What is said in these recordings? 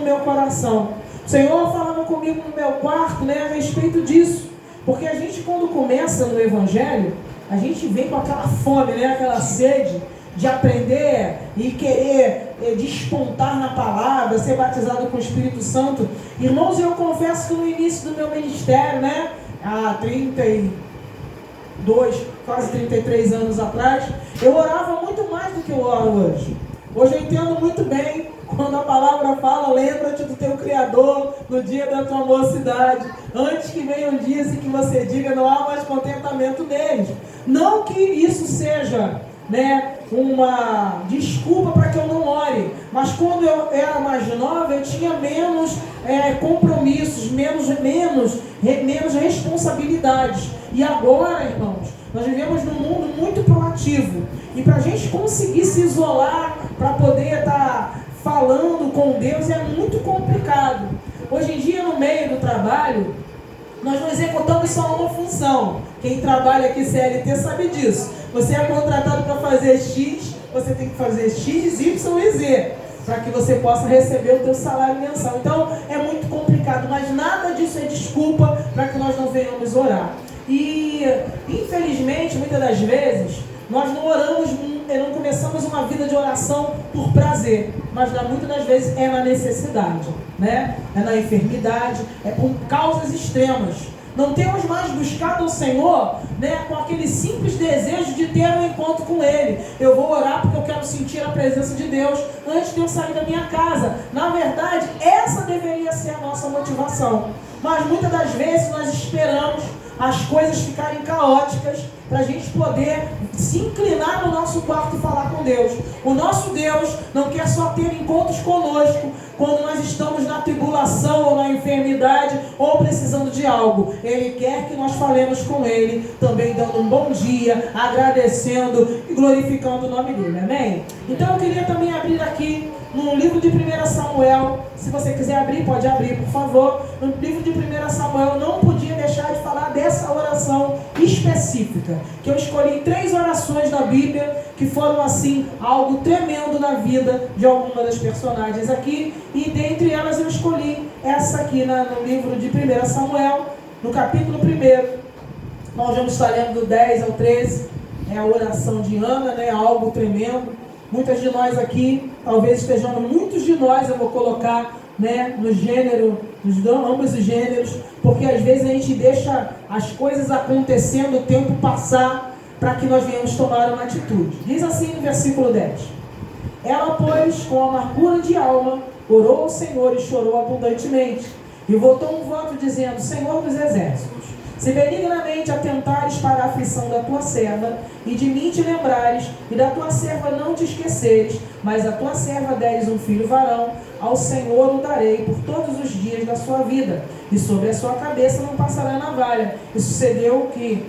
meu coração. O Senhor falava comigo no meu quarto, né, a respeito disso. Porque a gente, quando começa no Evangelho, a gente vem com aquela fome, né, aquela sede de aprender e querer despontar na palavra, ser batizado com o Espírito Santo. Irmãos, eu confesso que no início do meu ministério, né, há 32, quase 33 anos atrás, eu orava muito mais do que eu oro hoje. Hoje eu entendo muito bem quando a palavra fala: lembra-te do teu Criador no dia da tua mocidade, antes que venham dias em que você diga não há mais contentamento neles. Não que isso seja, né, uma desculpa para que eu não ore, mas quando eu era mais nova, eu tinha menos compromissos, menos responsabilidades. E agora, irmãos, nós vivemos num mundo muito proativo, e para a gente conseguir se isolar para poder estar falando com Deus é muito complicado. Hoje em dia, no meio do trabalho, nós não executamos só uma função. Quem trabalha aqui CLT sabe disso. Você é contratado para fazer X, você tem que fazer X, Y e Z, para que você possa receber o teu salário mensal. Então é muito complicado, mas nada disso é desculpa para que nós não venhamos orar. E infelizmente, muitas das vezes, nós não oramos, não começamos uma vida de oração por prazer, mas muitas das vezes é na necessidade, né? É na enfermidade, é por causas extremas. Não temos mais buscado o Senhor, né, com aquele simples desejo de ter um encontro com Ele. Eu vou orar porque eu quero sentir a presença de Deus antes de eu sair da minha casa. Na verdade, essa deveria ser a nossa motivação. Mas muitas das vezes nós esperamos as coisas ficarem caóticas para a gente poder se inclinar no nosso quarto e falar com Deus. O nosso Deus não quer só ter encontros conosco quando nós estamos na tribulação ou na enfermidade ou precisando de algo. Ele quer que nós falemos com Ele, também dando um bom dia, agradecendo e glorificando o nome dEle. Amém? Então eu queria também abrir aqui no livro de 1 Samuel. Se você quiser abrir, pode abrir, por favor. No livro de 1 Samuel, eu não podia deixar de falar dessa oração específica, que eu escolhi 3 orações da Bíblia que foram assim, algo tremendo na vida de alguma das personagens aqui, e dentre elas eu escolhi essa aqui no livro de 1 Samuel, no capítulo 1. Nós vamos estar lendo do 10 ao 13, é a oração de Ana, né? Algo tremendo. Muitas de nós aqui, talvez estejam, muitos de nós, eu vou colocar, né, no gênero, ambos os gêneros, porque às vezes a gente deixa as coisas acontecendo, o tempo passar, para que nós venhamos tomar uma atitude. Diz assim no versículo 10: ela, pois, com amargura de alma, orou ao Senhor e chorou abundantemente, e votou um voto dizendo: Senhor dos exércitos, se benignamente atentares para a aflição da tua serva, e de mim te lembrares, e da tua serva não te esqueceres, mas a tua serva deres um filho varão, ao Senhor o darei por todos os dias da sua vida, e sobre a sua cabeça não passará navalha. E sucedeu que,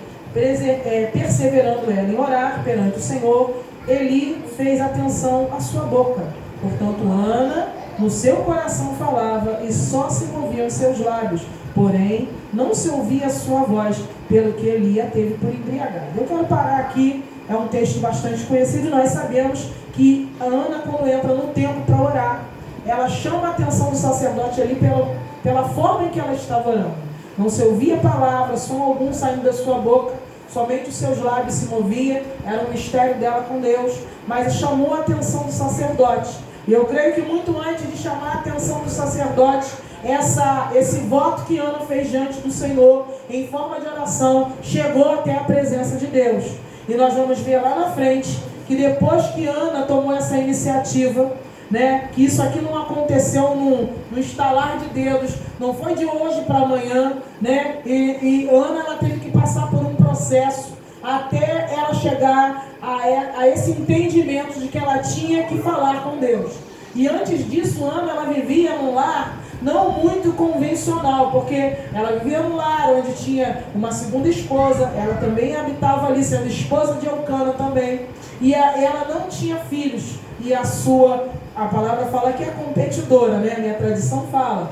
perseverando ela em orar perante o Senhor, Eli fez atenção à sua boca. Portanto, Ana no seu coração falava, e só se moviam seus lábios, porém não se ouvia a sua voz, pelo que Eli a teve por embriagada. Eu quero parar aqui. É um texto bastante conhecido, e nós sabemos que a Ana, quando entra no templo para orar, ela chama a atenção do sacerdote ali pela forma em que ela estava orando. Não se ouvia palavra, som algum saindo da sua boca, somente os seus lábios se moviam, era um mistério dela com Deus, mas chamou a atenção do sacerdote. E eu creio que muito antes de chamar a atenção do sacerdote, esse voto que Ana fez diante do Senhor, em forma de oração, chegou até a presença de Deus. E nós vamos ver lá na frente, que depois que Ana tomou essa iniciativa, né, que isso aqui não aconteceu no estalar de dedos, não foi de hoje para amanhã, né, e Ana, ela teve que passar por um processo, até ela chegar a esse entendimento de que ela tinha que falar com Deus. E antes disso, Ana, ela vivia num lar não muito convencional, porque ela vivia num lar onde tinha uma segunda esposa, ela também habitava ali, sendo esposa de Eucana também, e ela não tinha filhos, e a palavra fala que é competidora, né? A minha tradição fala,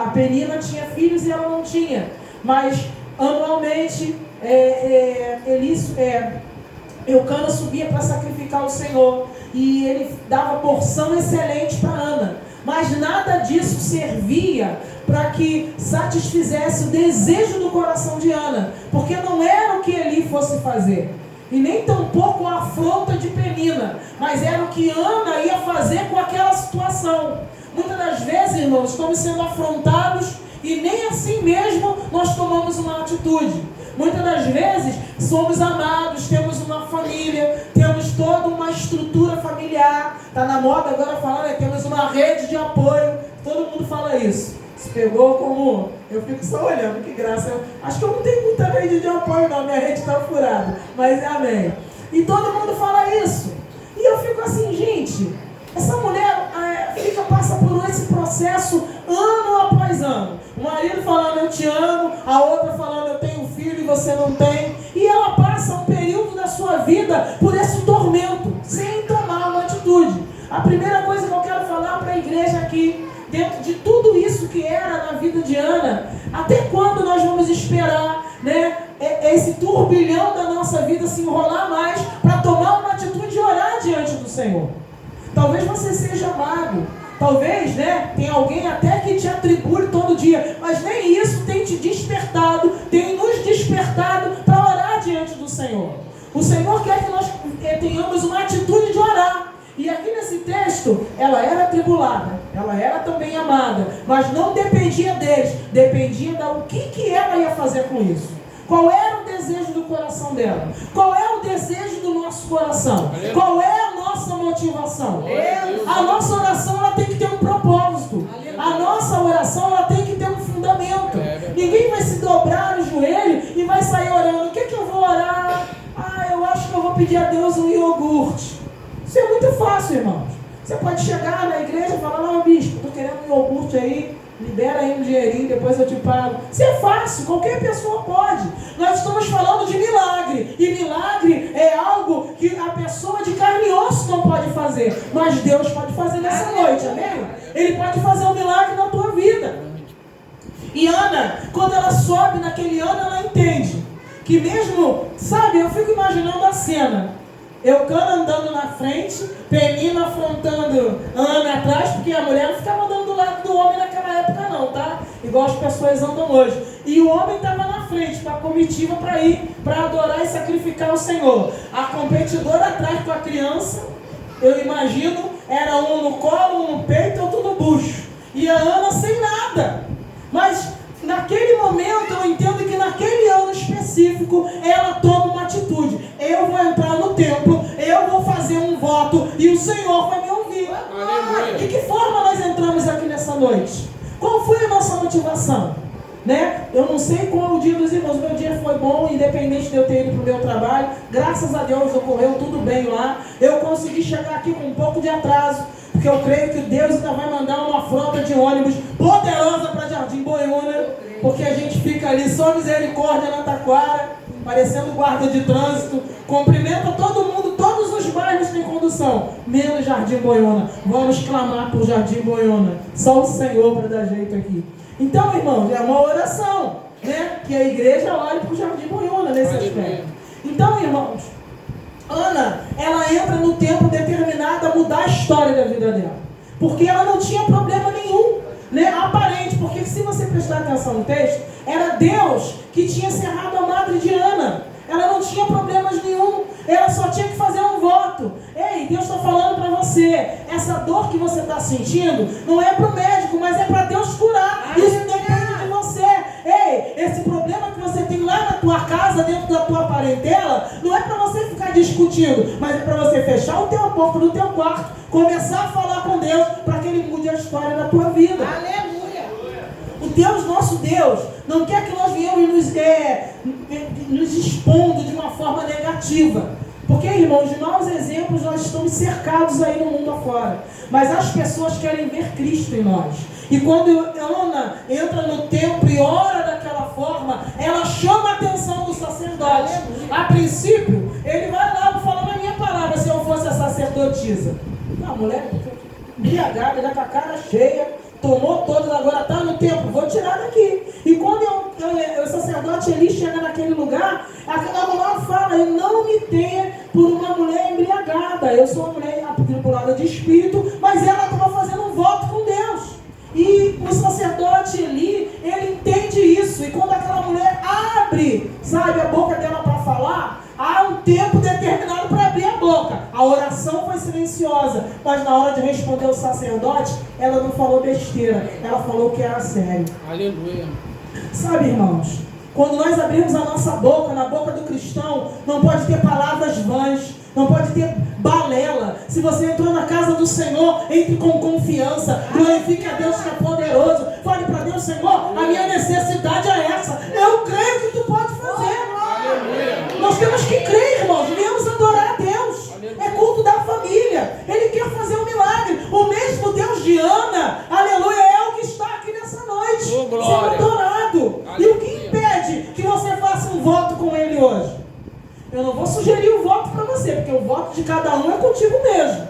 a Penina tinha filhos e ela não tinha, mas anualmente Eucana subia para sacrificar o Senhor, e ele dava porção excelente para Ana. Mas mas nada disso servia para que satisfizesse o desejo do coração de Ana, porque não era o que Eli fosse fazer, e nem tampouco a afronta de Penina, mas era o que Ana ia fazer com aquela situação. Muitas das vezes, irmãos, estamos sendo afrontados e nem assim mesmo nós tomamos uma atitude. Muitas das vezes somos amados, temos uma família, temos toda uma estrutura familiar. Está na moda agora falar, né? Temos uma rede de apoio. Todo mundo fala isso. Se pegou como... Eu fico só olhando, que graça. Acho que eu não tenho muita rede de apoio não, minha rede está furada. Mas amém. E todo mundo fala isso. E eu fico assim, gente, essa mulher passa por esse processo ano após ano. O marido falando eu te amo, a outra falando eu tenho filho e você não tem. E ela passa um período da sua vida por esse tormento, sem tomar uma atitude. A primeira coisa que eu quero falar para a igreja aqui, dentro de tudo isso que era na vida de Ana, até quando nós vamos esperar, né, esse turbilhão da nossa vida se enrolar mais para tomar uma atitude e orar diante do Senhor? Talvez você seja amado, talvez, né, tem alguém até que te atribui todo dia, mas nem isso tem te despertado, tem nos despertado para orar diante do Senhor. O Senhor quer que nós tenhamos uma atitude de orar. E aqui nesse texto, ela era atribulada, ela era também amada, mas não dependia deles, dependia do que ela ia fazer com isso. Qual era o desejo do coração dela? Qual é o desejo do nosso coração? Qual é a nossa motivação? A nossa oração ela tem que ter um propósito. A nossa oração ela tem que ter um fundamento. Ninguém vai se dobrar o joelho e vai sair orando. O que eu vou orar? Eu acho que eu vou pedir a Deus um iogurte. Isso é muito fácil, irmãos. Você pode chegar na igreja e falar, não, bispo, estou querendo um iogurte aí, libera aí um dinheirinho, depois eu te pago. Isso é fácil, qualquer pessoa pode. Nós estamos falando de milagre, e milagre é algo que a pessoa de carne e osso não pode fazer, mas Deus pode fazer nessa noite, amém? Ele pode fazer um milagre na tua vida. E Ana, quando ela sobe naquele ano, ela entende que mesmo, sabe, eu fico imaginando a cena. Eucana andando na frente, Penina afrontando Ana atrás, porque a mulher não ficava andando do lado do homem naquela época não, tá? Igual as pessoas andam hoje. E o homem estava na frente, com a comitiva para ir, para adorar e sacrificar o Senhor. A competidora atrás com a criança, eu imagino, era um no colo, um no peito, outro no bucho. E a Ana sem nada. Mas naquele momento eu entendo que naquele ano específico ela toma uma atitude. Eu vou entrar no templo, eu vou fazer um voto e o Senhor vai me ouvir. De que forma nós entramos aqui nessa noite? Qual foi a nossa motivação? Né? Eu não sei qual é o dia dos irmãos. Meu dia foi bom, independente de eu ter ido para o meu trabalho. Graças a Deus ocorreu tudo bem lá. Eu consegui chegar aqui com um pouco de atraso, porque eu creio que Deus ainda vai mandar uma frota de ônibus poderosa para Jardim Boiúna, porque a gente fica ali só misericórdia na Taquara, parecendo guarda de trânsito, cumprimenta todo mundo, todos os bairros têm condução, menos Jardim Boiúna. Vamos clamar por Jardim Boiúna, só o Senhor para dar jeito aqui. Então, irmãos, é uma oração, né? Que a igreja olhe para o Jardim Boiúna nesse aspecto. Então, irmãos, Ana, ela entra no tempo determinado a mudar a história da vida dela, porque ela não tinha problema nenhum, né, aparente, porque se você prestar atenção no texto, era Deus que tinha cerrado a madre de Ana. Ela não tinha problemas nenhum, ela só tinha que fazer um voto. Ei, Deus está falando para você, essa dor que você está sentindo não é para o médico, mas é para Deus curar. Isso depende de você. Ei, esse problema que você tem lá na tua casa, dentro da tua parentela, não é para você ficar discutindo, mas é para você fechar o teu porta do teu quarto, começar a falar com Deus para que Ele mude a história da tua vida. Aleluia! O Deus, nosso Deus, não quer que nós venhamos nos expondo de uma forma negativa. Porque, irmãos, de maus exemplos nós estamos cercados aí no mundo afora. Mas as pessoas querem ver Cristo em nós. E quando Ana entra no templo e ora daquela forma, ela chama a atenção do sacerdote. A princípio, ele vai lá falando a minha palavra, se eu fosse a sacerdotisa. A mulher embriagada, já com a cara cheia, tomou todas, agora está no templo, vou tirar daqui. E quando o sacerdote Eli chega naquele lugar, a mulher fala, eu não me tenha por uma mulher embriagada. Eu sou uma mulher atribulada de espírito, mas ela estava fazendo um voto com Deus. abre, sabe, a boca dela para falar, há um tempo determinado para abrir a boca. A oração foi silenciosa, mas na hora de responder o sacerdote, ela não falou besteira, ela falou o que era sério. Aleluia. Sabe, irmãos, quando nós abrimos a nossa boca, na boca do cristão, não pode ter palavras vãs, não pode ter balela. Se você entrou na casa do Senhor, entre com confiança, glorifique a Deus que é poderoso, fale para Deus: Senhor, a minha necessidade é essa, eu creio que tu pode fazer. Aleluia. Nós temos que crer, irmãos, viemos adorar a Deus. Aleluia. É culto da família, Ele quer fazer um milagre. O mesmo Deus de Ana, aleluia, é o que está aqui nessa noite, sendo adorado. Aleluia. E o que impede que você faça um voto com Ele hoje? Eu não vou sugerir o voto para você, porque o voto de cada um é contigo mesmo.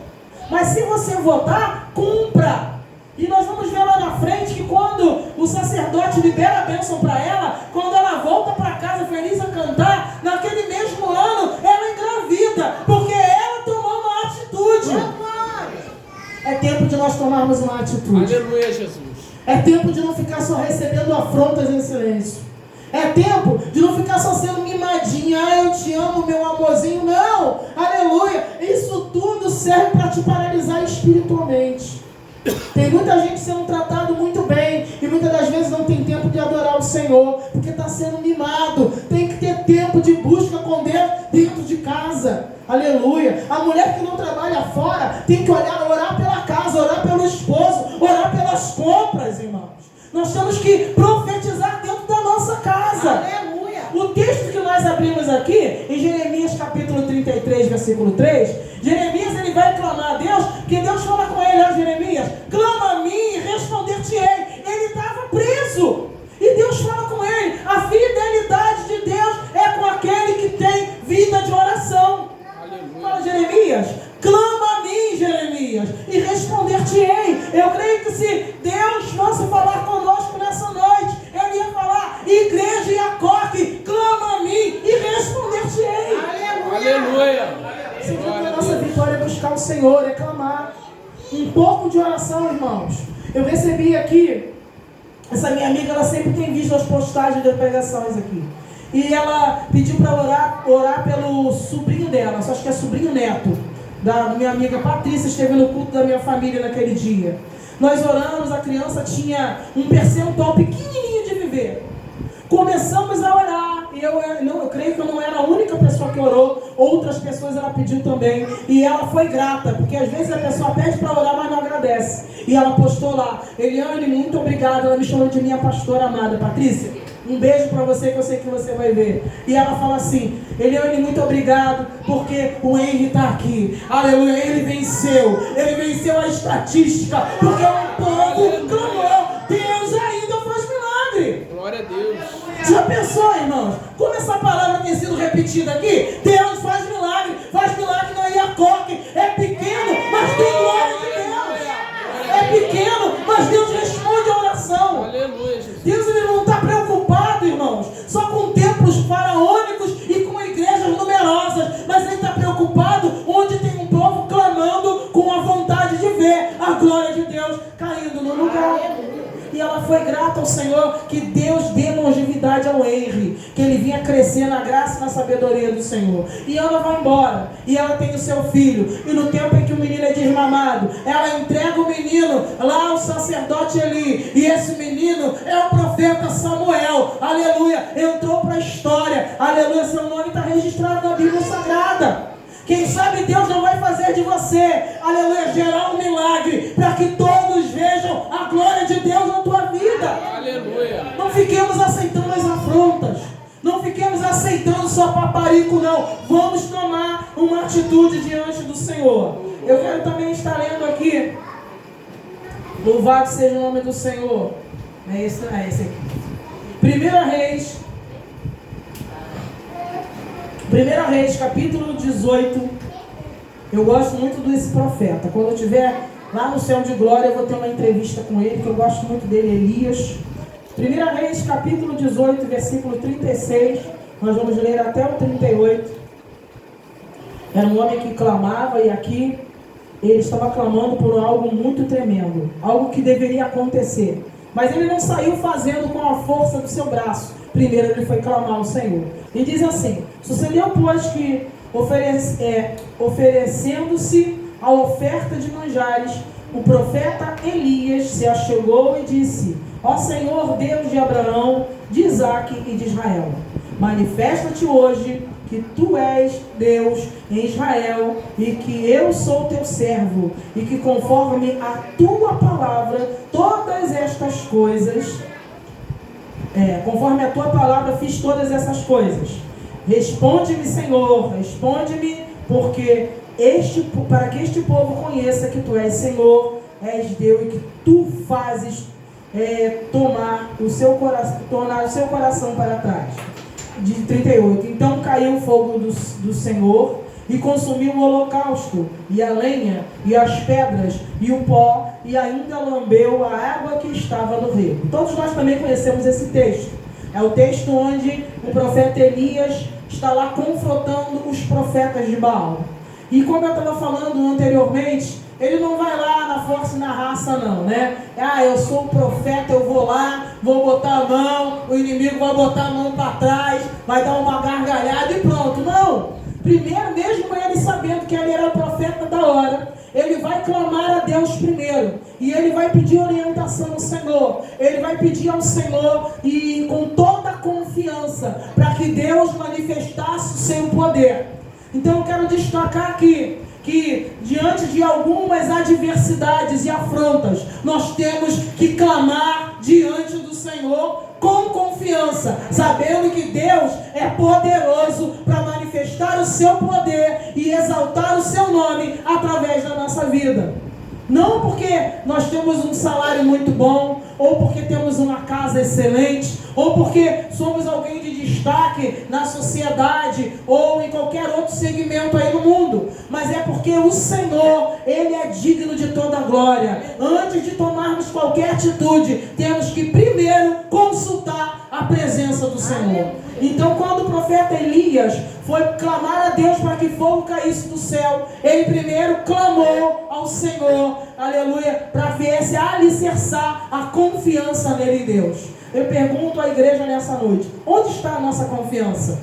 Mas se você votar, cumpra. E nós vamos ver lá na frente que quando o sacerdote libera a bênção para ela, quando ela volta para casa feliz a cantar, naquele mesmo ano, ela engravida, porque ela tomou uma atitude. É tempo de nós tomarmos uma atitude. Aleluia, Jesus. É tempo de não ficar só recebendo afrontas em silêncio. É tempo de não ficar só sendo mimadinha. Eu te amo, meu amorzinho. Não, aleluia. Isso tudo serve para te paralisar espiritualmente. Tem muita gente sendo tratado muito bem e muitas das vezes não tem tempo de adorar o Senhor, porque está sendo mimado. Tem que ter tempo de busca com Deus dentro de casa. Aleluia. A mulher que não trabalha fora tem que orar pela casa, orar pelo esposo, orar pelas compras, irmãos. Nós temos que profetizar dentro da nossa casa. Aleluia. O texto que nós abrimos aqui, em Jeremias capítulo 33, versículo 3, Jeremias ele vai clamar a Deus, porque Deus fala com ele: ó Jeremias, clama a mim e responder-te-ei. Ele estava preso. E Deus fala com ele: a fidelidade de Deus é com aquele que tem vida de oração. Aleluia. Fala, Jeremias, clama a mim, Jeremias, e responder-te-ei. Eu creio que se Deus fosse falar conosco nessa noite, Ele ia falar: igreja Iacoque, clama a mim e responder-te-ei. Aleluia. Segundo a nossa vitória é buscar o Senhor, é clamar. Um pouco de oração, irmãos. Eu recebi aqui, essa minha amiga, ela sempre tem visto as postagens das pregações aqui. E ela pediu para orar pelo sobrinho dela, só acho que é sobrinho neto, da minha amiga Patrícia, esteve no culto da minha família naquele dia. Nós oramos, a criança tinha um percentual pequenininho de viver. Começamos a orar, e eu creio que eu não era a única pessoa que orou, outras pessoas ela pediu também, e ela foi grata, porque às vezes a pessoa pede para orar, mas não agradece. E ela postou lá: Eliane, muito obrigada, ela me chamou de minha pastora amada. Patrícia, um beijo para você, que eu sei que você vai ver. E ela fala assim: Eliane, muito obrigado, porque o Henry está aqui. Aleluia, ele venceu a estatística, porque o povo clamou. Deus ainda faz milagre. Glória a Deus. Já pensou, irmãos? Como essa palavra tem sido repetida aqui? Deus faz milagre na Iacoque. É pequeno, mas tem glória de Deus. É pequeno, mas Deus responde a oração. Aleluia, Jesus. Deus ele não está preocupado, irmãos, só com templos faraônicos e com igrejas numerosas, mas Ele está preocupado onde tem um povo clamando com a vontade de ver a glória de Deus caindo no lugar. E ela foi grata ao Senhor, que Deus dê longevidade ao Henry, que ele vinha crescer na graça e na sabedoria do Senhor. E ela vai embora, e ela tem o seu filho, e no tempo em que o menino é desmamado, ela entrega o menino lá ao sacerdote Eli, e esse menino é o profeta Samuel. Aleluia, entrou para a história. Aleluia, seu nome está registrado na Bíblia Sagrada. Quem sabe Deus não vai fazer de você, aleluia, gerar um milagre, para que todos vejam a glória de Deus na tua vida. Aleluia. Não fiquemos aceitando as afrontas, não fiquemos aceitando só paparico, não. Vamos tomar uma atitude diante do Senhor. Eu quero também estar lendo aqui, louvado seja o nome do Senhor. É esse aqui. 1 Reis, capítulo 18. Eu gosto muito desse profeta. Quando eu estiver lá no céu de glória, eu vou ter uma entrevista com ele, que eu gosto muito dele, Elias. 1 Reis, capítulo 18, versículo 36. Nós vamos ler até o 38. Era um homem que clamava, e aqui ele estava clamando por algo muito tremendo, algo que deveria acontecer. Mas ele não saiu fazendo com a força do seu braço. Primeiro ele foi clamar ao Senhor. E diz assim: sucedeu, pois, que oferecendo-se a oferta de manjares, o profeta Elias se achegou e disse: ó Senhor, Deus de Abraão, de Isaque e de Israel, manifesta-te hoje que tu és Deus em Israel e que eu sou teu servo e que conforme a tua palavra todas estas coisas, conforme a tua palavra fiz todas essas coisas. Responde-me, Senhor, responde-me, para que este povo conheça que tu és Senhor, és Deus e que tu fazes tornar o seu coração para trás. De 38. Então caiu o fogo do Senhor e consumiu o holocausto, e a lenha, e as pedras, e o pó, e ainda lambeu a água que estava no rio. Todos nós também conhecemos esse texto. É o texto onde o profeta Elias está lá confrontando os profetas de Baal. E como eu estava falando anteriormente, ele não vai lá na força e na raça não, né? Eu sou o profeta, eu vou lá, vou botar a mão, o inimigo vai botar a mão para trás, vai dar uma gargalhada e pronto. Não! Primeiro, mesmo ele sabendo que ele era o profeta da hora, ele vai clamar a Deus primeiro. E ele vai pedir orientação ao Senhor. Ele vai pedir ao Senhor e com toda a confiança para que Deus manifestasse o seu poder. Então eu quero destacar aqui que diante de algumas adversidades e afrontas, nós temos que clamar diante do Senhor com confiança, sabendo que Deus é poderoso para manifestar o seu poder e exaltar o seu nome através da nossa vida. Não porque nós temos um salário muito bom, ou porque temos uma casa excelente, ou porque somos alguém de destaque na sociedade, ou em qualquer outro segmento aí no mundo. Mas é porque o Senhor, Ele é digno de toda a glória. Antes de tomarmos qualquer atitude, temos que primeiro consultar a presença do Senhor. Então, quando o profeta Elias foi clamar a Deus para que fogo caísse do céu, ele primeiro clamou ao Senhor, aleluia, para ver se alicerçar a confiança nele em Deus. Eu pergunto à igreja nessa noite: onde está a nossa confiança?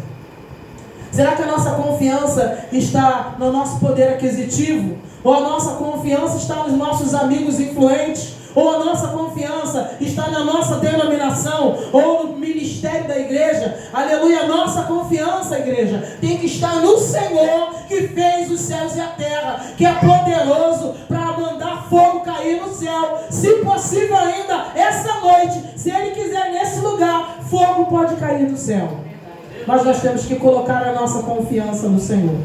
Será que a nossa confiança está no nosso poder aquisitivo? Ou a nossa confiança está nos nossos amigos influentes? Ou a nossa confiança está na nossa denominação, ou no ministério da igreja? Aleluia, a nossa confiança, igreja, tem que estar no Senhor, que fez os céus e a terra, que é poderoso para mandar fogo cair no céu. Se possível ainda, essa noite, se Ele quiser nesse lugar, fogo pode cair do céu. Mas nós temos que colocar a nossa confiança no Senhor.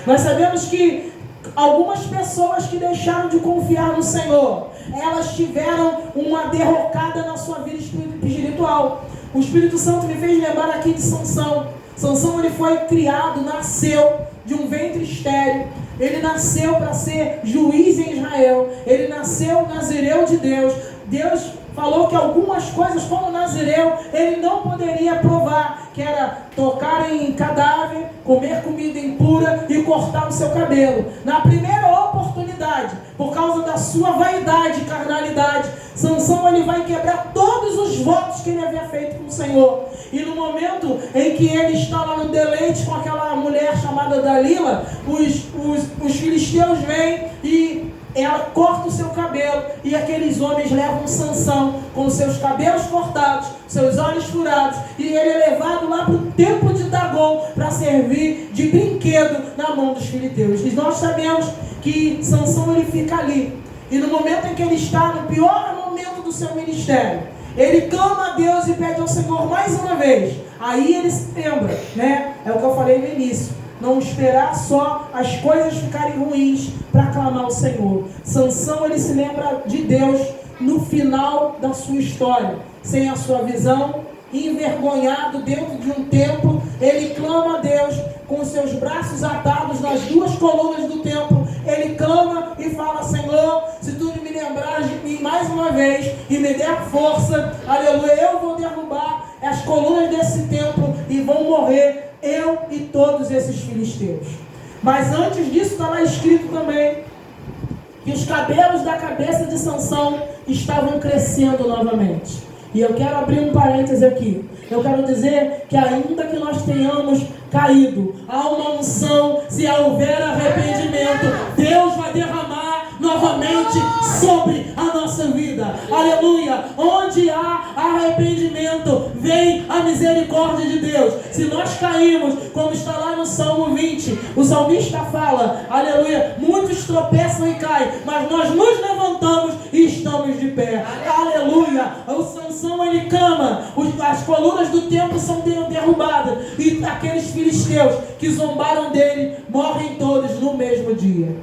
Nós sabemos que algumas pessoas que deixaram de confiar no Senhor, elas tiveram uma derrocada na sua vida espiritual. O Espírito Santo me fez lembrar aqui de Sansão. Sansão, ele foi criado, nasceu de um ventre estéril. Ele nasceu para ser juiz em Israel. Ele nasceu nazireu de Deus. Deus falou que algumas coisas, como nazireu, ele não poderia provar, que era tocar em cadáver, comer comida impura e cortar o seu cabelo. Na primeira oportunidade, por causa da sua vaidade e carnalidade, Sansão, ele vai quebrar todos os votos que ele havia feito com o Senhor. E no momento em que ele está lá no deleite com aquela mulher chamada Dalila, os filisteus vêm e ela corta o seu cabelo, e aqueles homens levam Sansão com seus cabelos cortados, seus olhos furados, e ele é levado lá para o templo de Dagon para servir de brinquedo na mão dos filisteus. E nós sabemos que Sansão, ele fica ali, e no momento em que ele está no pior momento do seu ministério, ele clama a Deus e pede ao Senhor mais uma vez. Aí ele se lembra, né? É o que eu falei no início. Não esperar só as coisas ficarem ruins para clamar ao Senhor. Sansão, ele se lembra de Deus no final da sua história, sem a sua visão, envergonhado dentro de um templo. Ele clama a Deus com os seus braços atados nas duas colunas do templo. Ele clama e fala: Senhor, se tu me lembrares de mim mais uma vez e me der força, aleluia, eu vou derrubar as colunas desse templo e vão morrer eu e todos esses filisteus. Mas antes disso está lá escrito também que os cabelos da cabeça de Sansão estavam crescendo novamente. E eu quero abrir um parêntese aqui. Eu quero dizer que ainda que nós tenhamos caído, há uma unção, se houver arrependimento, Deus vai derramar novamente sobre a nossa vida. Aleluia! Onde há arrependimento, vem a misericórdia de Deus. Se nós caímos, como está lá no Salmo 20, o salmista fala, aleluia, muitos tropeçam e caem, mas nós nos levantamos e estamos de pé. Aleluia! O Sansão, ele clama, as colunas do templo são derrubadas, e aqueles filisteus que zombaram dele morrem todos no mesmo dia.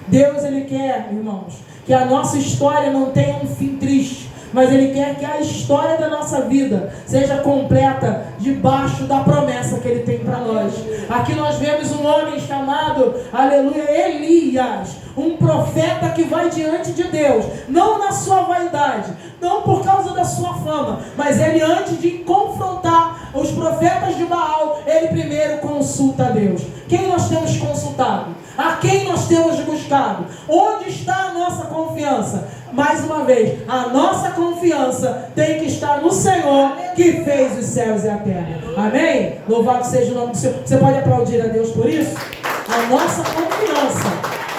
Deus, ele quer, irmãos, que a nossa história não tenha um fim triste, mas ele quer que a história da nossa vida seja completa debaixo da promessa que ele tem para nós. Aqui nós vemos um homem chamado, aleluia, Elias, um profeta que vai diante de Deus, não na sua vaidade, não por causa da sua fama, mas ele, antes de confrontar os profetas de Baal, ele primeiro consulta a Deus. Quem nós temos consultado? A quem nós temos buscado? Onde está a nossa confiança? Mais uma vez, a nossa confiança tem que estar no Senhor que fez os céus e a terra. Amém? Louvado seja o nome do Senhor. Você pode aplaudir a Deus por isso? A nossa confiança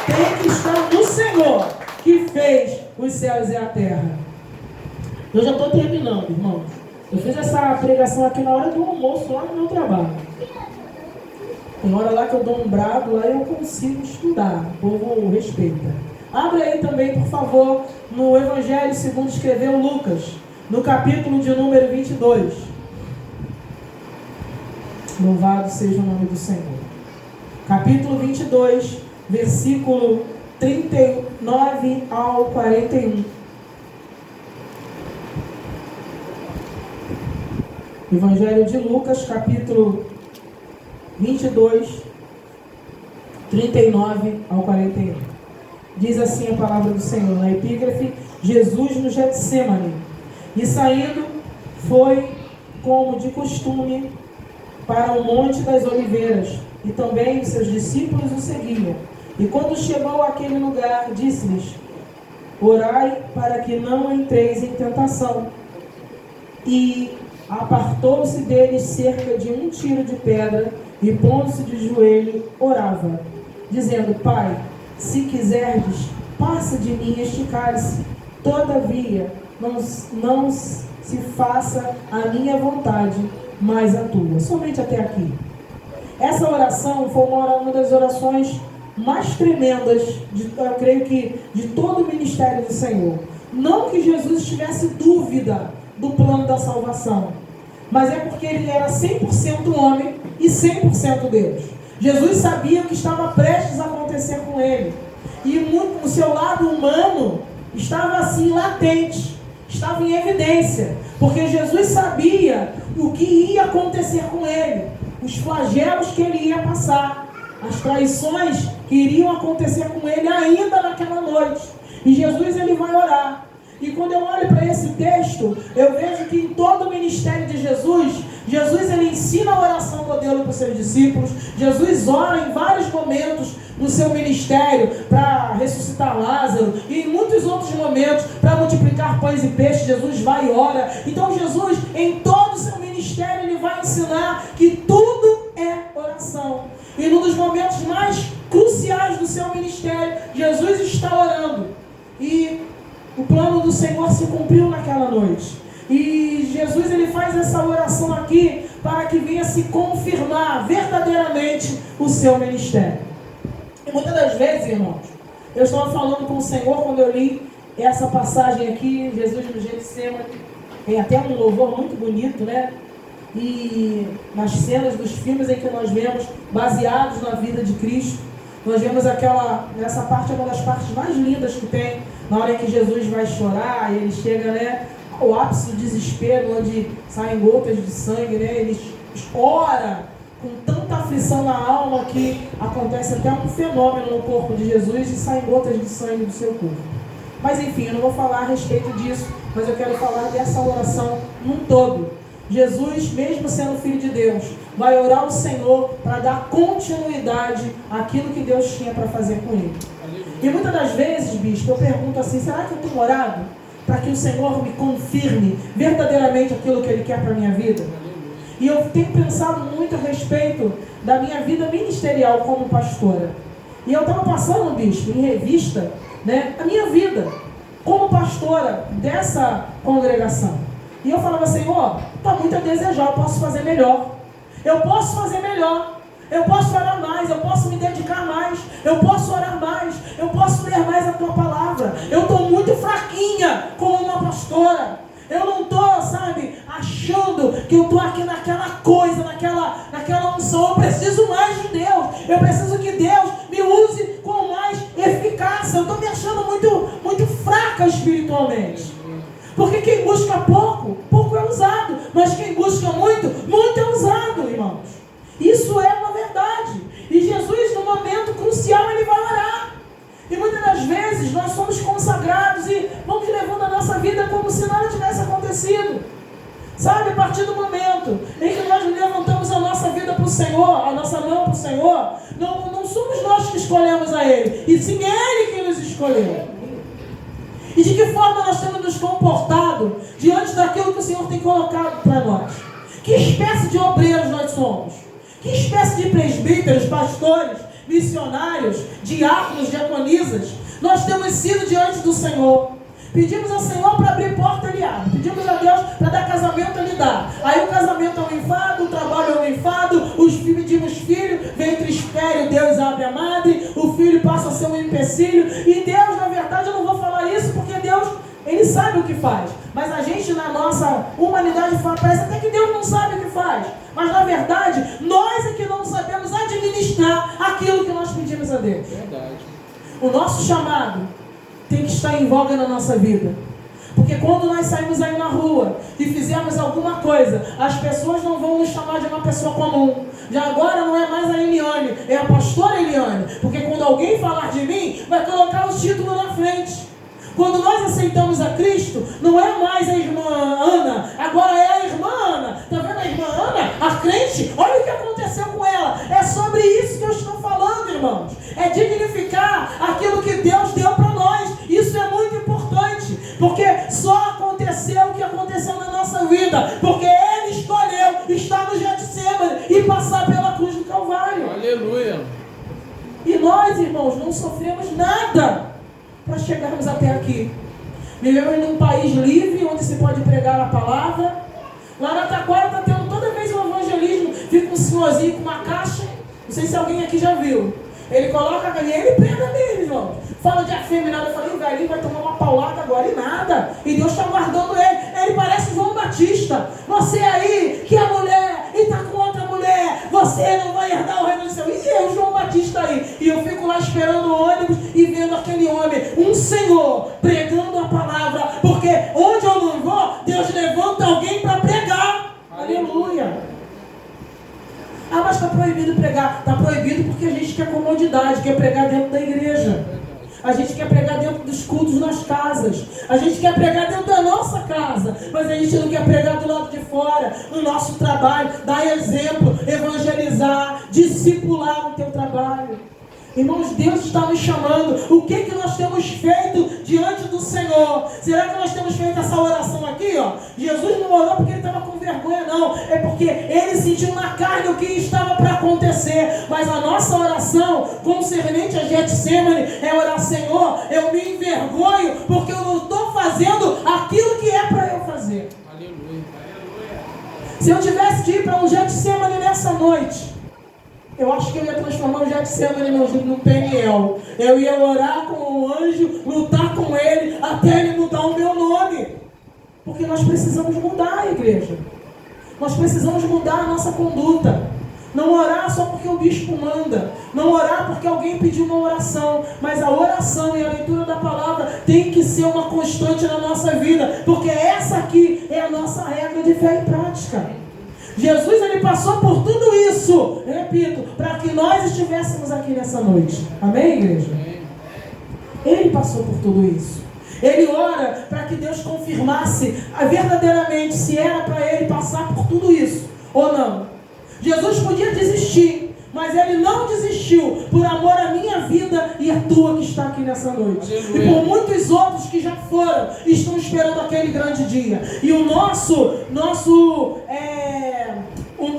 tem que estar no Senhor que fez os céus e a terra. Eu já estou terminando, irmãos. Eu fiz essa pregação aqui na hora do almoço, lá no meu trabalho. Tem hora lá que eu dou um brado, lá eu consigo estudar. O povo respeita. Abre aí também, por favor, no Evangelho segundo escreveu Lucas, no capítulo de número 22. Louvado seja o nome do Senhor. Capítulo 22, versículo 39 ao 41. Evangelho de Lucas, capítulo 22, 39 ao 41. Diz assim a palavra do Senhor, na epígrafe: Jesus no Getsemane, e saindo, foi, como de costume, para o Monte das Oliveiras, e também os seus discípulos o seguiam. E quando chegou àquele lugar, disse-lhes: orai para que não entreis em tentação. E apartou-se deles cerca de 1 tiro de pedra, e pondo-se de joelho, orava, dizendo: Pai, se quiserdes, passa de mim este cálice. Todavia, não se faça a minha vontade, mas a tua. Somente até aqui. Essa oração foi uma das orações mais tremendas, eu creio que, de todo o ministério do Senhor. Não que Jesus tivesse dúvida do plano da salvação, mas é porque ele era 100% homem e 100% Deus. Jesus sabia o que estava prestes a acontecer com ele, e o seu lado humano estava assim latente, estava em evidência, porque Jesus sabia o que ia acontecer com ele, os flagelos que ele ia passar, as traições que iriam acontecer com ele ainda naquela noite. E Jesus, ele vai orar. E quando eu olho para esse texto, eu vejo que em todo o ministério de Jesus, ele ensina a oração modelo para os seus discípulos. Jesus ora em vários momentos no seu ministério para ressuscitar Lázaro, e em muitos outros momentos para multiplicar pães e peixes. Jesus vai e ora. Então Jesus, em todo o seu ministério, ele vai ensinar que tudo é oração. E num dos momentos mais cruciais do seu ministério, Jesus está orando. E o plano do Senhor se cumpriu naquela noite. E Jesus, ele faz essa oração aqui para que venha se confirmar verdadeiramente o seu ministério. E muitas das vezes, irmãos, eu estava falando com o Senhor quando eu li essa passagem aqui, Jesus no Getsemane. Tem até um louvor muito bonito, né? E nas cenas dos filmes em que nós vemos, baseados na vida de Cristo, nós vemos nessa parte, é uma das partes mais lindas que tem, na hora em que Jesus vai chorar, e ele chega, né, ao ápice do desespero, onde saem gotas de sangue, né? Ele ora com tanta aflição na alma que acontece até um fenômeno no corpo de Jesus e saem gotas de sangue do seu corpo. Mas enfim, eu não vou falar a respeito disso, mas eu quero falar dessa oração num todo. Jesus, mesmo sendo Filho de Deus, vai orar ao Senhor para dar continuidade àquilo que Deus tinha para fazer com ele. E muitas das vezes, bispo, eu pergunto assim, será que eu tenho orado para que o Senhor me confirme verdadeiramente aquilo que Ele quer para a minha vida? E eu tenho pensado muito a respeito da minha vida ministerial como pastora. E eu estava passando, bispo, em revista, né, a minha vida como pastora dessa congregação. E eu falava, Senhor, está muito a desejar, eu posso fazer melhor. Eu posso fazer melhor. Eu posso orar mais, eu posso me dedicar mais, eu posso orar mais, eu posso ler mais a Tua palavra. Eu estou muito fraquinha como uma pastora. Eu não estou, sabe, achando que eu estou aqui naquela coisa, naquela unção. Eu preciso mais de Deus. Eu preciso que Deus me use com mais eficácia. Eu estou me achando muito fraca espiritualmente. Porque quem busca pouco, pouco é usado. Mas quem busca muito, muito é usado, irmãos. Isso é uma verdade. E Jesus, no momento crucial, Ele vai orar. E muitas das vezes nós somos consagrados e vamos levando a nossa vida como se nada tivesse acontecido. Sabe, a partir do momento em que nós levantamos a nossa vida para o Senhor, a nossa mão para o Senhor, não somos nós que escolhemos a Ele, e sim Ele que nos escolheu. E de que forma nós temos nos comportado diante daquilo que o Senhor tem colocado para nós? Que espécie de obreiros nós somos? Que espécie de presbíteros, pastores, missionários, diáconos, diaconisas nós temos sido diante do Senhor? Pedimos ao Senhor para abrir porta, Ele abre. Pedimos a Deus para dar casamento, Ele dá. Aí o casamento é um enfado, o trabalho é um enfado, pedimos filho, ventre estéril, Deus abre a madre, o filho passa a ser um empecilho. E Deus, na verdade, eu não vou falar isso porque Deus, Ele sabe o que faz. Mas a gente, na nossa humanidade, parece até que Deus não sabe o que faz. Mas, na verdade, nós é que não sabemos administrar aquilo que nós pedimos a Deus. Verdade. O nosso chamado tem que estar em voga na nossa vida. Porque quando nós saímos aí na rua e fizermos alguma coisa, as pessoas não vão nos chamar de uma pessoa comum. Já agora não é mais a Eliane, é a pastora Eliane. Porque quando alguém falar de mim, vai colocar o título na frente. Quando nós aceitamos a Cristo, não é mais a irmã Ana, agora é a irmã Ana. Está vendo a irmã Ana? A crente, olha o que aconteceu com ela. É sobre isso que eu estou falando, irmãos. É dignificar aquilo que Deus deu para nós. Isso é muito importante, porque só aconteceu o que aconteceu na nossa vida, porque Ele escolheu estar no Getsemane e passar pela cruz do Calvário. Aleluia. E nós, irmãos, não sofremos nada para chegarmos até aqui. Vivemos num país livre, onde se pode pregar a palavra. Lá na Taquara está tendo toda vez um evangelismo. Fica um senhorzinho com uma caixa. Não sei se alguém aqui já viu. Ele coloca ali, ele prega mesmo, irmão. Fala de afeminado. Eu falei, o velhinho vai tomar uma paulada agora e nada. E Deus está guardando ele. Ele parece João Batista. Você aí, que é mulher e está com outra mulher, você não vai herdar o reino do céu. E eu, João Batista aí. E eu fico lá esperando o ônibus e vendo aquele homem, um senhor, pregando a palavra. Porque onde eu não vou, Deus levanta alguém para pregar. Aleluia. Ah, mas está proibido pregar. Está proibido porque a gente quer comodidade, quer pregar dentro da igreja. A gente quer pregar dentro dos cultos nas casas. A gente quer pregar dentro da nossa casa. Mas a gente não quer pregar do lado de fora, no nosso trabalho, dar exemplo, evangelizar, discipular no teu trabalho. Irmãos, Deus está nos chamando. O que nós temos feito diante do Senhor? Será que nós temos feito essa oração aqui? Ó? Jesus não orou porque ele estava com vergonha, não. É porque ele sentiu na carne o que estava para acontecer. Mas a nossa oração concernente a Getsemane é orar, Senhor, eu me envergonho porque eu não estou fazendo aquilo que é para eu fazer. Aleluia. Se eu tivesse de ir para um Getsemane nessa noite, eu acho que eu ia transformar o Getsemane no Peniel. Eu ia orar com o anjo, lutar com ele, até ele mudar o meu nome. Porque nós precisamos mudar a igreja. Nós precisamos mudar a nossa conduta. Não orar só porque o bispo manda. Não orar porque alguém pediu uma oração. Mas a oração e a leitura da palavra tem que ser uma constante na nossa vida. Porque essa aqui é a nossa regra de fé e prática. Jesus, ele passou por tudo isso, repito, para que nós estivéssemos aqui nessa noite. Amém, igreja? Ele passou por tudo isso. Ele ora para que Deus confirmasse verdadeiramente se era para ele passar por tudo isso ou não. Jesus podia desistir, mas Ele não desistiu por amor à minha vida e à tua que está aqui nessa noite. Aleluia. E por muitos outros que já foram, estão esperando aquele grande dia. E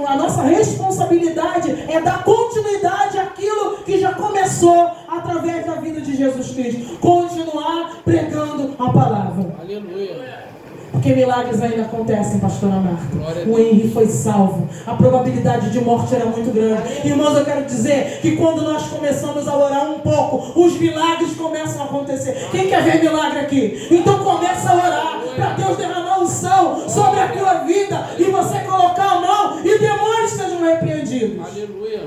a nossa responsabilidade é dar continuidade àquilo que já começou através da vida de Jesus Cristo. Continuar pregando a palavra. Aleluia. Porque milagres ainda acontecem, pastora Marta. Glória a O Deus. Henry foi salvo. A probabilidade de morte era muito grande. Irmãos, eu quero dizer que quando nós começamos a orar um pouco, os milagres começam a acontecer. Quem quer ver milagre aqui? Então começa a orar para Deus derramar unção sobre a tua vida e você colocar a mão e demônios sejam repreendidos. Aleluia.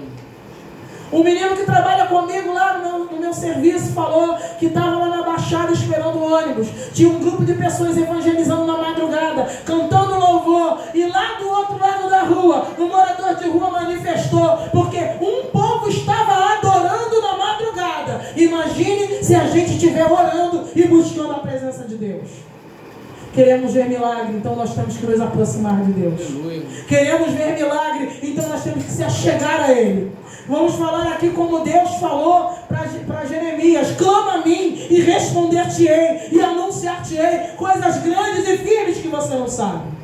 O menino que trabalha comigo lá no meu serviço falou que estava lá na Baixada esperando o ônibus. Tinha um grupo de pessoas evangelizando na madrugada, cantando louvor. E lá do outro lado da rua, um morador de rua manifestou, porque um povo estava adorando na madrugada. Imagine se a gente estiver orando e buscando a presença de Deus. Queremos ver milagre, então nós temos que nos aproximar de Deus. Aleluia. Queremos ver milagre, então nós temos que se achegar a Ele. Vamos falar aqui como Deus falou para Jeremias: clama a mim e responder-te-ei e anunciar-te-ei coisas grandes e firmes que você não sabe.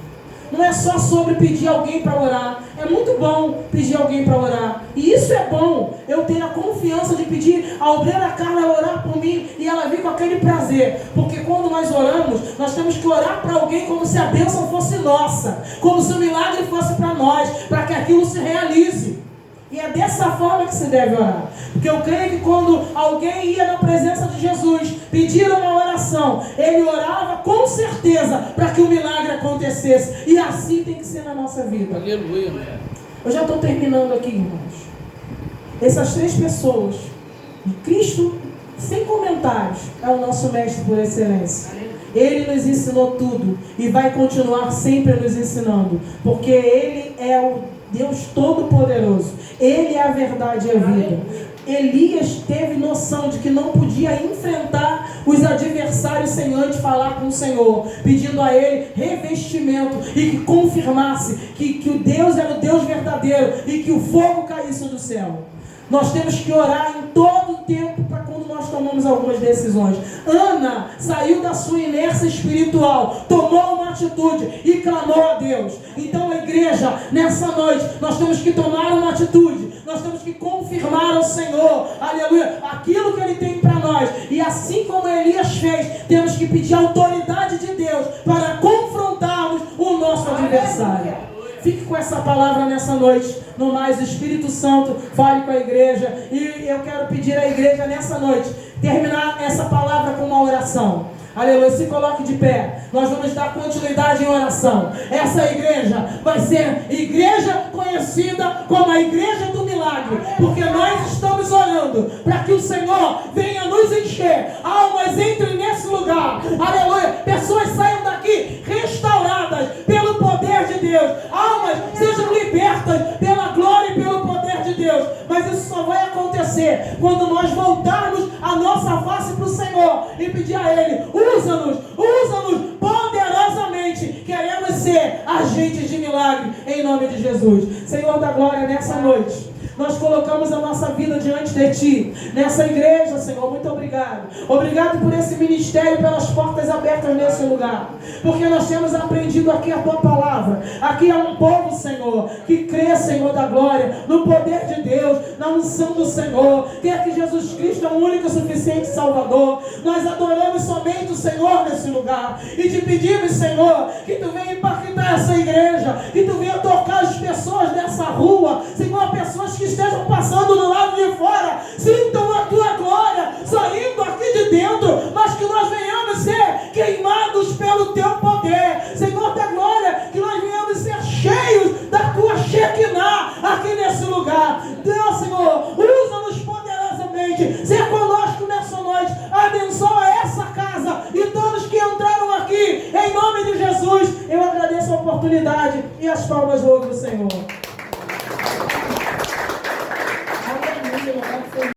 Não é só sobre pedir alguém para orar. É muito bom pedir alguém para orar. E isso é bom. Eu tenho a confiança de pedir a obreira Carla orar por mim e ela vir com aquele prazer. Porque quando nós oramos, nós temos que orar para alguém como se a bênção fosse nossa. Como se o milagre fosse para nós. Para que aquilo se realize. E é dessa forma que se deve orar. Porque eu creio que quando alguém ia na presença de Jesus pedir uma oração, ele orava com certeza para que o milagre acontecesse. E assim tem que ser na nossa vida. Aleluia. Eu já estou terminando aqui, irmãos. Essas 3 pessoas, Cristo, sem comentários, é o nosso mestre por excelência. Ele nos ensinou tudo e vai continuar sempre nos ensinando. Porque Ele é o Deus Todo-Poderoso. Ele é a verdade e a vida. Elias teve noção de que não podia enfrentar os adversários sem antes falar com o Senhor, pedindo a Ele revestimento e que confirmasse que o Deus era o Deus verdadeiro e que o fogo caísse do céu. Nós temos que orar em todo o tempo para quando nós tomamos algumas decisões. Ana saiu da sua inércia espiritual, tomou uma atitude e clamou a Deus. Então a igreja, nessa noite, nós temos que tomar uma atitude. Nós temos que confirmar ao Senhor, aleluia, aquilo que Ele tem para nós. E assim como Elias fez, temos que pedir a autoridade de Deus para confrontarmos o nosso adversário. Fique com essa palavra nessa noite. No mais, o Espírito Santo fale com a igreja. E eu quero pedir à igreja nessa noite terminar essa palavra com uma oração. Aleluia, se coloque de pé. Nós vamos dar continuidade em oração. Essa igreja vai ser igreja conhecida como a igreja do milagre. Porque nós estamos orando para que o Senhor venha nos encher. Almas entrem nesse lugar. Aleluia, pessoas saiam daqui restauradas pelo poder de Deus. Almas sejam libertas pela glória e pelo poder de Deus. Mas isso só vai acontecer quando nós voltarmos a nossa face para o Senhor e pedir a Ele: usa-nos poderosamente. Queremos ser agentes de milagre em nome de Jesus. Senhor da glória, nessa noite nós colocamos a nossa vida diante de Ti, nessa igreja, Senhor. Muito obrigado. Obrigado por esse ministério, pelas portas abertas nesse lugar. Porque nós temos aprendido aqui a Tua palavra. Aqui há um povo, Senhor, que crê, Senhor da glória, no poder de Deus, na unção do Senhor. Quer que Jesus Cristo é o único e suficiente Salvador. Nós adoramos somente o Senhor nesse lugar. E te pedimos, Senhor, que Tu venha impactar essa igreja, que Tu venha tocar as pessoas dessa rua, Senhor, pessoas que estejam passando do lado de fora, sintam a Tua glória saindo aqui de dentro, mas que nós venhamos ser queimados pelo Teu poder, Senhor da glória, que nós venhamos ser cheios da Tua Shekinah aqui nesse lugar. Deus, Senhor, usa-nos poderosamente, seja conosco nessa noite, abençoa essa casa e todos que entraram aqui, em nome de Jesus. Eu agradeço a oportunidade e as palmas louvam o Senhor.